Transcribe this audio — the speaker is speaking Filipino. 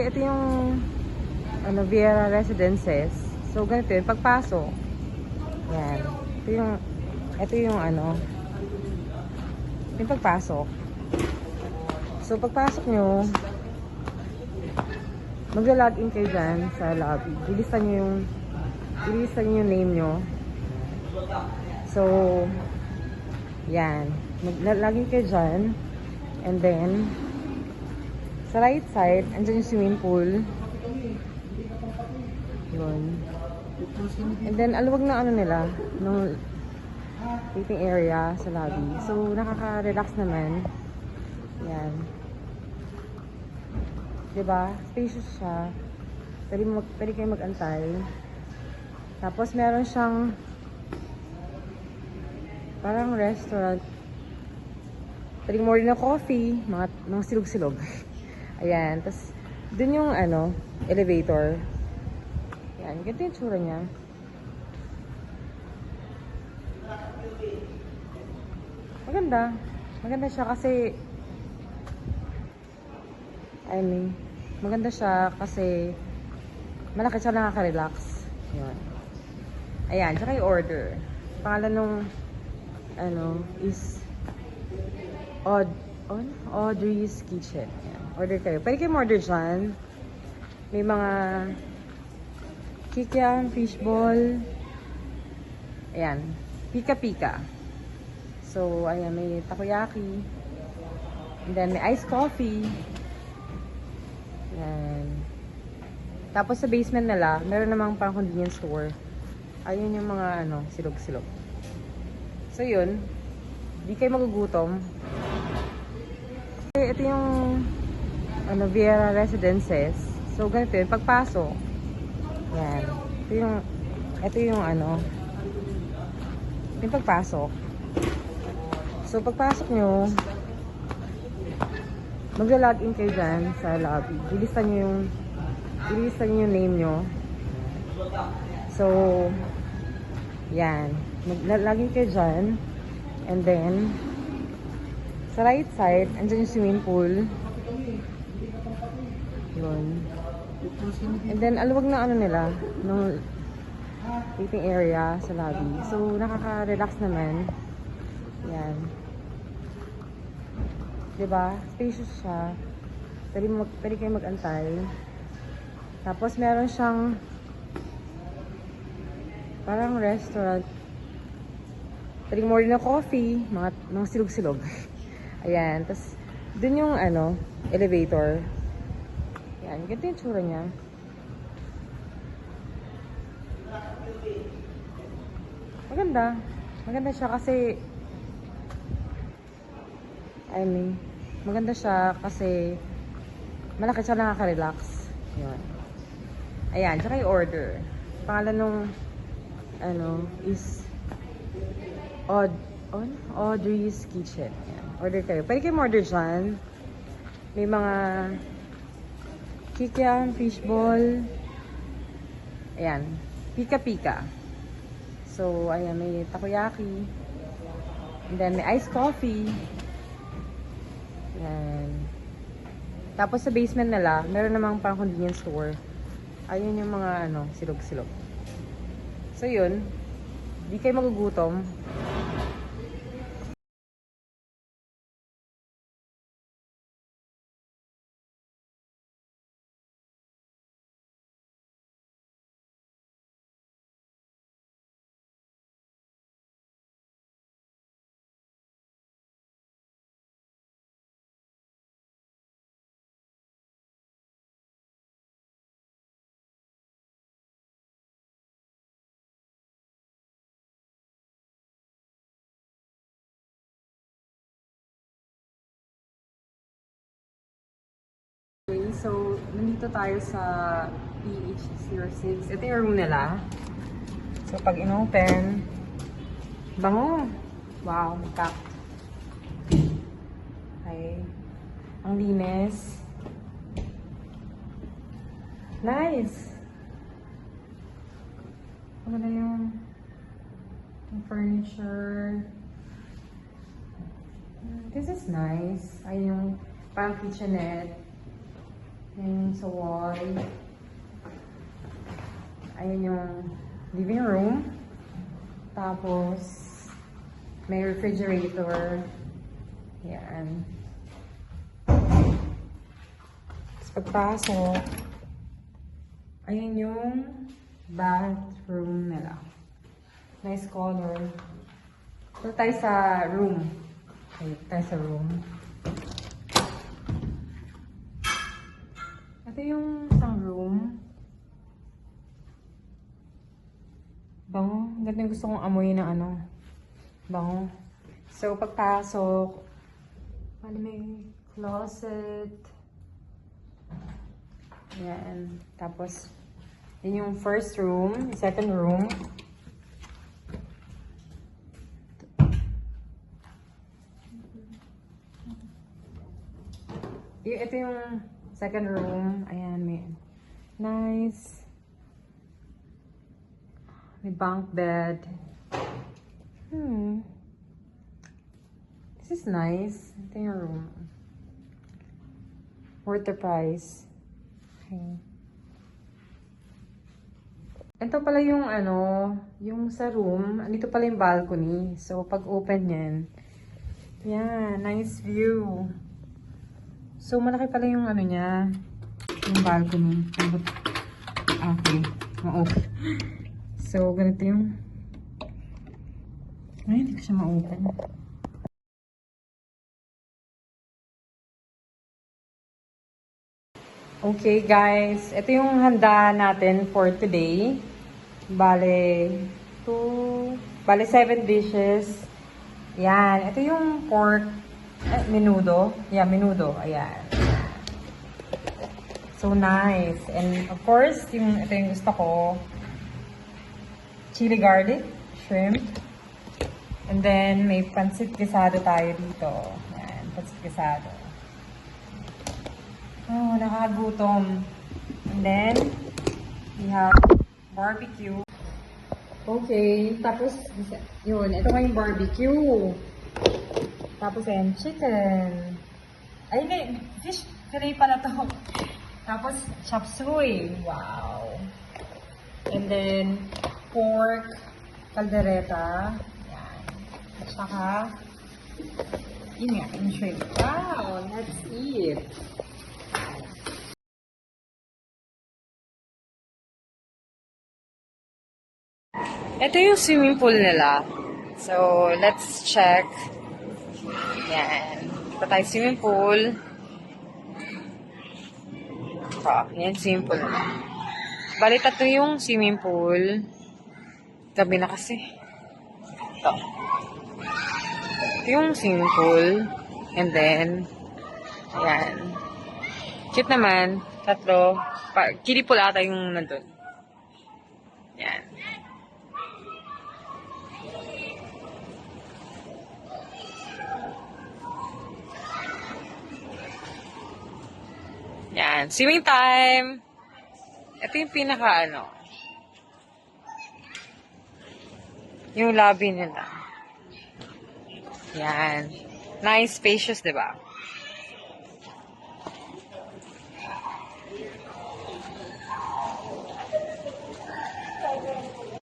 ito yung Viera Residences. So, ganito yun. Pagpasok. Yan. Ito yung yung pagpasok. So, pagpasok nyo, magla-login kayo dyan sa lobby. Ilista nyo yung name nyo. So, yan. Mag-login kayo dyan. And then, sa right side, andyan yung swimming pool. Yun. And then, aluwag na nila, ng waiting area sa lobby. So, nakaka-relax naman. Yan. Diba? Spacious siya. Pwede kayo mag-antay. Tapos, meron siyang parang restaurant. Pwede mo rin ng coffee. Mga silog-silog. Ayan. Tapos, dun yung elevator. Ayan. Ganito yung tsura niya. Maganda. Maganda siya kasi maganda siya kasi malaki siya, nakaka-relax. Ayan. Ayan. Tsaka yung order. Pangalan nung is Audrey's Kitchen. Ayan. Order kayo. Pwede kayo order dyan. May mga kikiam, fishball. Ayan. Pika-pika. So, ayan. May takoyaki. And then, may iced coffee. Ayan. Tapos, sa basement nila, meron namang pang convenience store. Ayun yung mga, silog-silog. So, yun. Di kayo magugutom. Ito yung, Viera Residences. So, ganito yun. Pagpasok. Yan. Ito yung, yung pagpasok. So, pagpasok nyo, magla-login kayo dyan sa lobby. Ilista nyo yung name nyo. So, yan. Mag-login kayo dyan. And then, sa right side, andyan yung swimming pool. Yun. And then, aluwag na nila, ng waiting area sa lobby. So, nakaka-relax naman. Yan. Diba? Spacious siya. Pwede kayo mag-antay. Tapos, meron siyang parang restaurant. Pwede mo rin ng coffee. Mga silog-silog. Ayan. Tapos, dun yung, elevator. Ayan. Ganito yung tsura niya. Maganda. Maganda siya kasi maganda siya kasi malaki siya, nakaka-relax. Yun. Ayan, tsaka yung order. Pangalan nung is Audrey's Kitchen. Ayan. Order kayo. Pwede kayo order dyan. May mga kikiam, fishball. Ayan. Pika-pika. So, ayan, may takoyaki. And then, may iced coffee. Ayan. Tapos, sa basement nila, meron namang pang convenience store. Ayun yung mga, silog-silog. So, yun. Di kayo magugutom. Okay, so, nandito tayo sa PH06. Ito yung room nila. So, pag in-open, bango. Wow, packed. Okay. Ang linis. Nice. Ano na yung furniture. This is nice. Ay, yung parang kitchenette. Yung sa wall. Ayan yung living room. Tapos, may refrigerator. Yan. Tapos pagpasok, ayan yung bathroom nila. Nice color. So, tayo sa room. Okay, tayo sa room. Ito yung isang room. Bango. Ganito yung gusto kong amoy ng ano. Bango. So, pagpasok, may closet. Yan. Tapos, yun yung first room, second room. Ito yung second room. Ayan, may nice. May bunk bed. This is nice. Ito yung room. Worth the price. Okay. Ito pala yung ano, yung sa room. Andito pala yung balcony. So, pag open yan, yan, nice view. So, malaki pala yung ano niya, yung balcony. Okay, ma-open. So, ganito yung, ay, hindi ko siya ma-open. Okay, guys. Ito yung handa natin for today. Bale, 7 dishes. Yan. Ito yung pork, menudo. Yeah, menudo. Ayan. So nice. And of course, ito yung gusto ko. Chili garlic, shrimp. And then, may pancit quesado tayo dito. Ayan, pancit quesado. Oh, nakagutom. And then, we have barbecue. Okay, tapos, yun, ito nga yung barbecue. Tapos, ayan, chicken. Ay, hindi, fish fillet pala to. Tapos, chop suey. Wow. And then, pork, caldereta. Yan. At saka, yun nga, yung shrimp. Wow, let's eat. Ito yung swimming pool nila. So, let's check. Yan. Ito tayo swimming pool. Yan, swimming pool. Bali, tatlo yung swimming pool. Gabi na kasi. Ito. Ito yung swimming pool. And then, ayan. Cute naman. Tatlo. Kiddie pool ata yung nandun. Yan. Yan. Swimming time! Ito yung pinaka ano. Yung lobby nila. Yan. Nice, spacious, diba?